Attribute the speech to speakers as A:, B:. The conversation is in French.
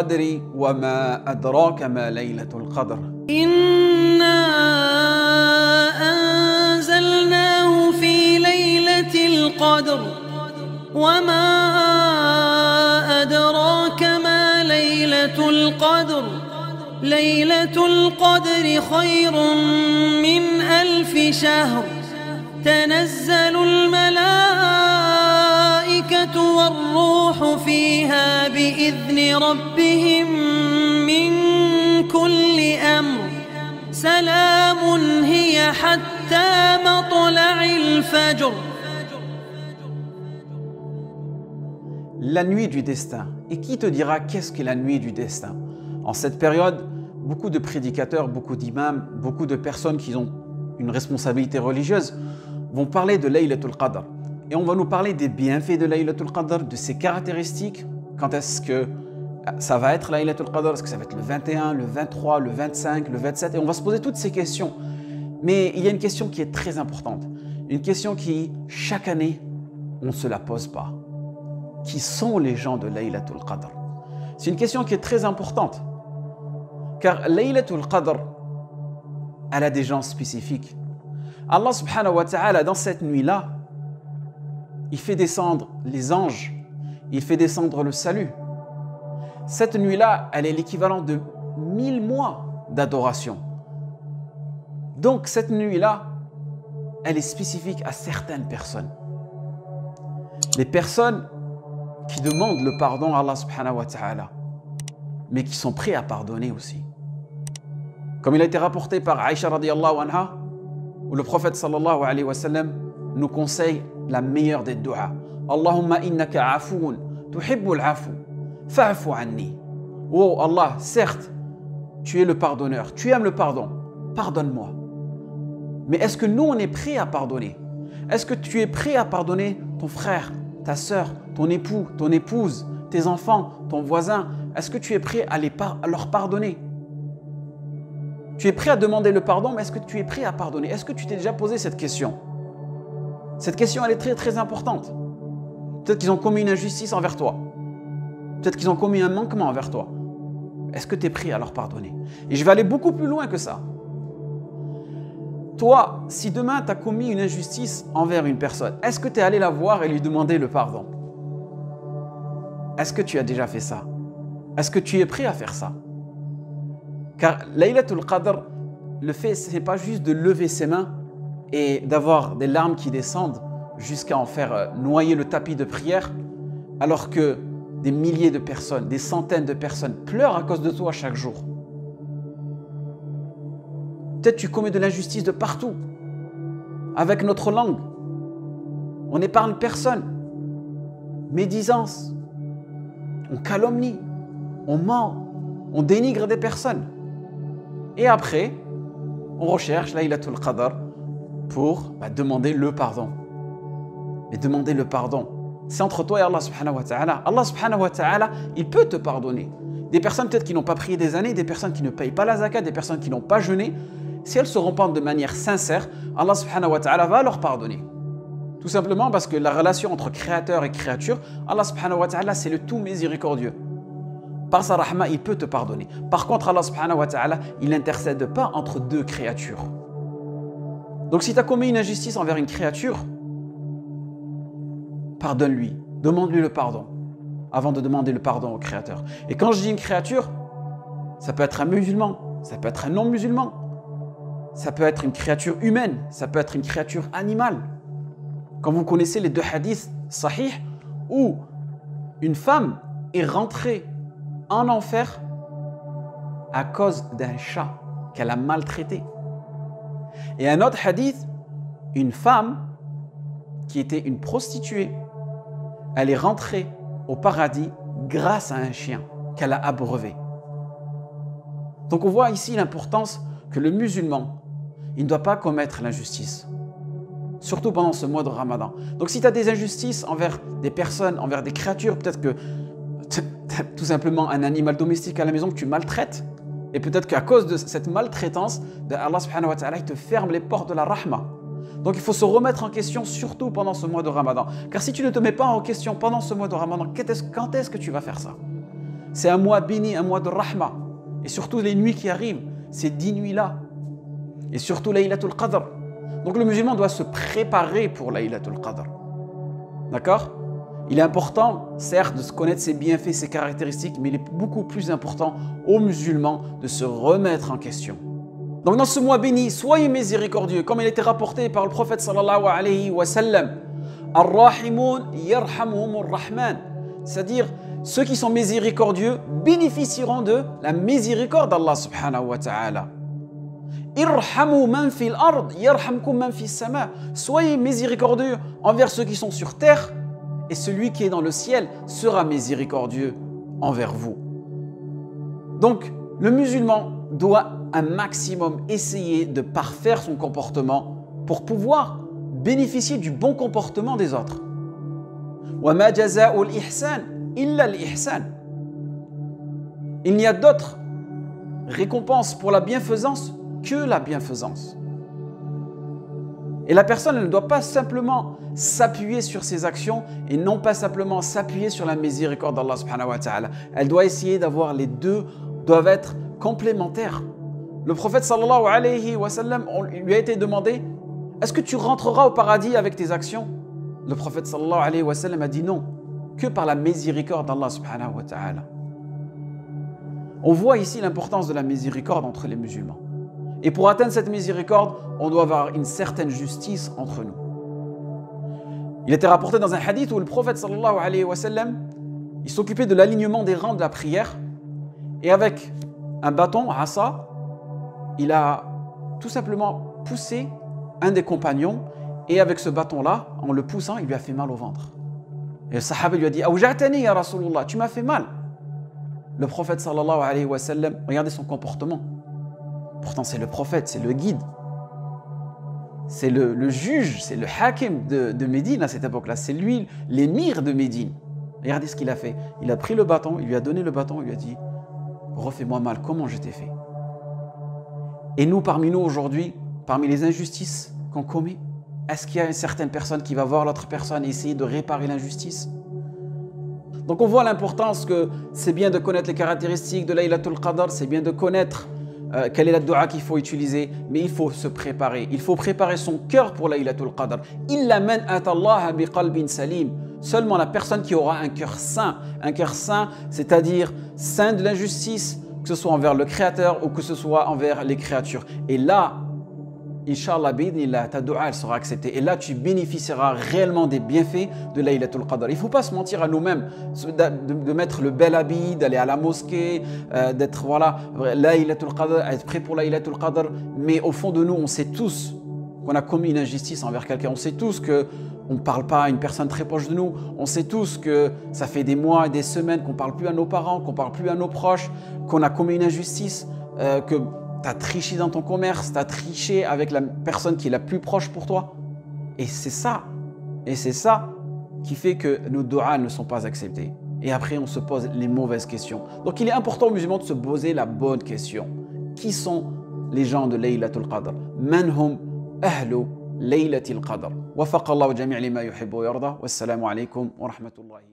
A: القدر وما أدراك ما ليلة القدر
B: إنا أنزلناه في ليلة القدر وما أدراك ما ليلة القدر ليلة القدر خير من 1000 شهر تنزل الملائكة والروح فيها بإذن ربهم من كل أمر سلام هي حتى مطلع الفجر.
A: La nuit du destin. Et qui te dira qu'est-ce qu'est la nuit du destin? En cette période, beaucoup de prédicateurs, beaucoup d'imams, beaucoup de personnes qui ont une responsabilité religieuse vont parler de Laylatul Qadr. Et on va nous parler des bienfaits de Laylatul Qadr, de ses caractéristiques. Quand est-ce que ça va être Laylatul Qadr? Est-ce que ça va être le 21, le 23, le 25, le 27? Et on va se poser toutes ces questions. Mais il y a une question qui est très importante. Une question qui, chaque année, on ne se la pose pas. Qui sont les gens de Laylatul Qadr? C'est une question qui est très importante. Car Laylatul Qadr, elle a des gens spécifiques. Allah subhanahu wa ta'ala, dans cette nuit-là, il fait descendre les anges, il fait descendre le salut. Cette nuit-là, elle est l'équivalent de 1000 mois d'adoration. Donc cette nuit-là, elle est spécifique à certaines personnes. Les personnes qui demandent le pardon à Allah subhanahu wa ta'ala, mais qui sont prêts à pardonner aussi. Comme il a été rapporté par Aïcha radiyallahu anha, où le prophète sallallahu alayhi wa sallam nous conseille la meilleure des du'as. Allahumma innaka afoun, tuhibbul afu, fa'afu anni. Oh Allah, certes, tu es le pardonneur, tu aimes le pardon, pardonne-moi. Mais est-ce que nous, on est prêts à pardonner? Est-ce que tu es prêt à pardonner ton frère, ta sœur, ton époux, ton épouse, tes enfants, ton voisin? Est-ce que tu es prêt à leur pardonner? Tu es prêt à demander le pardon, mais est-ce que tu es prêt à pardonner? Est-ce que tu t'es déjà posé cette question? Cette question, elle est très très importante. Peut-être qu'ils ont commis une injustice envers toi. Peut-être qu'ils ont commis un manquement envers toi. Est-ce que tu es prêt à leur pardonner? Et je vais aller beaucoup plus loin que ça. Toi, si demain tu as commis une injustice envers une personne, est-ce que tu es allé la voir et lui demander le pardon? Est-ce que tu as déjà fait ça? Est-ce que tu es prêt à faire ça? Car Laylatul Qadr, le fait, ce n'est pas juste de lever ses mains et d'avoir des larmes qui descendent jusqu'à en faire noyer le tapis de prière, alors que des milliers de personnes, des centaines de personnes pleurent à cause de toi chaque jour. Peut-être tu commets de l'injustice de partout. Avec notre langue, on n'épargne personne. Médisance, on calomnie, on ment, on dénigre des personnes. Et après, on recherche Laylatul Qadr pour demander le pardon. Mais demander le pardon, c'est entre toi et Allah subhanahu wa ta'ala. Allah subhanahu wa ta'ala, il peut te pardonner. Des personnes peut-être qui n'ont pas prié des années, des personnes qui ne payent pas la zakat, des personnes qui n'ont pas jeûné, si elles se repentent de manière sincère, Allah subhanahu wa ta'ala va leur pardonner. Tout simplement parce que la relation entre créateur et créature, Allah subhanahu wa ta'ala, c'est le tout miséricordieux. Par sa rahma, il peut te pardonner. Par contre, Allah subhanahu wa ta'ala, il n'intercède pas entre deux créatures. Donc si tu as commis une injustice envers une créature, pardonne-lui, demande-lui le pardon avant de demander le pardon au créateur. Et quand je dis une créature, ça peut être un musulman, ça peut être un non-musulman, ça peut être une créature humaine, ça peut être une créature animale. Quand vous connaissez les deux hadiths sahih où une femme est rentrée en enfer à cause d'un chat qu'elle a maltraité. Et un autre hadith, une femme qui était une prostituée, elle est rentrée au paradis grâce à un chien qu'elle a abreuvé. Donc on voit ici l'importance que le musulman, il ne doit pas commettre l'injustice. Surtout pendant ce mois de Ramadan. Donc si tu as des injustices envers des personnes, envers des créatures, peut-être que tout simplement un animal domestique à la maison que tu maltraites, et peut-être qu'à cause de cette maltraitance, Allah subhanahu wa ta'ala, il te ferme les portes de la rahma. Donc il faut se remettre en question, surtout pendant ce mois de Ramadan. Car si tu ne te mets pas en question pendant ce mois de Ramadan, quand est-ce que tu vas faire ça? C'est un mois béni, un mois de rahma. Et surtout les nuits qui arrivent, ces 10 nuits-là. Et surtout Laylatul Qadr. Donc le musulman doit se préparer pour Laylatul Qadr. D'accord? Il est important, certes, de se connaître ses bienfaits, ses caractéristiques, mais il est beaucoup plus important aux musulmans de se remettre en question. Donc dans ce mois béni, soyez miséricordieux, comme il était rapporté par le prophète sallallahu alayhi wa sallam. Ar-Rahimoun yarhamuhumur Rahman. C'est-à-dire, ceux qui sont miséricordieux bénéficieront de la miséricorde d'Allah subhanahu wa ta'ala. Irhamu man fil ard yarhamkum man fis sama. Soyez miséricordieux envers ceux qui sont sur terre, et celui qui est dans le ciel sera miséricordieux envers vous. Donc, le musulman doit un maximum essayer de parfaire son comportement pour pouvoir bénéficier du bon comportement des autres. وَمَا جَزَاءُ الْإِحْسَانِ إِلَّا الْإِحْسَانِ. Il n'y a d'autre récompense pour la bienfaisance que la bienfaisance. Et la personne elle ne doit pas simplement s'appuyer sur ses actions et non pas simplement s'appuyer sur la miséricorde d'Allah subhanahu wa ta'ala. Elle doit essayer d'avoir les deux, doivent être complémentaires. Le prophète sallallahu alayhi wa sallam, il lui a été demandé, est-ce que tu rentreras au paradis avec tes actions? Le prophète sallallahu alayhi wa sallam a dit non, que par la miséricorde d'Allah subhanahu wa ta'ala. On voit ici l'importance de la miséricorde entre les musulmans. Et pour atteindre cette miséricorde, on doit avoir une certaine justice entre nous. Il était rapporté dans un hadith où le prophète sallallahu alayhi wa sallam, il s'occupait de l'alignement des rangs de la prière et avec un bâton, asa, il a tout simplement poussé un des compagnons et avec ce bâton-là, en le poussant, il lui a fait mal au ventre. Et le sahaba lui a dit « Awja'tani ya Rasulullah, tu m'as fait mal ». Le prophète sallallahu alayhi wa sallam, regardez son comportement. Pourtant, c'est le prophète, c'est le guide. C'est le juge, c'est le hakim de Médine à cette époque-là. C'est lui, l'émir de Médine. Regardez ce qu'il a fait. Il a pris le bâton, il lui a donné le bâton, il lui a dit « Refais-moi mal, comment je t'ai fait ?» Et nous, parmi nous aujourd'hui, parmi les injustices qu'on commet, est-ce qu'il y a une certaine personne qui va voir l'autre personne et essayer de réparer l'injustice? Donc on voit l'importance que c'est bien de connaître les caractéristiques de Laylatul Qadr, c'est bien de connaître quelle est la dua qu'il faut utiliser, mais il faut se préparer. Il faut préparer son cœur pour Laylatul Qadr. Illa man atallaha biqalbin salim. Seulement la personne qui aura un cœur sain, c'est-à-dire sain de l'injustice, que ce soit envers le Créateur ou que ce soit envers les créatures. Et là, Inch'Allah, ta dua elle sera acceptée. Et là, tu bénéficieras réellement des bienfaits de Laylatul Qadr. Il ne faut pas se mentir à nous-mêmes, de mettre le bel habit, d'aller à la mosquée, d'être Laylatul Qadr, être prêt pour Laylatul Qadr. Mais au fond de nous, on sait tous qu'on a commis une injustice envers quelqu'un. On sait tous qu'on ne parle pas à une personne très proche de nous. On sait tous que ça fait des mois et des semaines qu'on ne parle plus à nos parents, qu'on ne parle plus à nos proches, qu'on a commis une injustice, que tu as triché dans ton commerce, tu as triché avec la personne qui est la plus proche pour toi. Et c'est ça qui fait que nos du'as ne sont pas acceptés. Et après, on se pose les mauvaises questions. Donc, il est important aux musulmans de se poser la bonne question. Qui sont les gens de Laylatul Qadr? Man hum ahlu Laylatul Qadr? Wafaqa Allahu jami' lima yuhibbu wa yarda. Wassalamu alaykum wa rahmatullahi.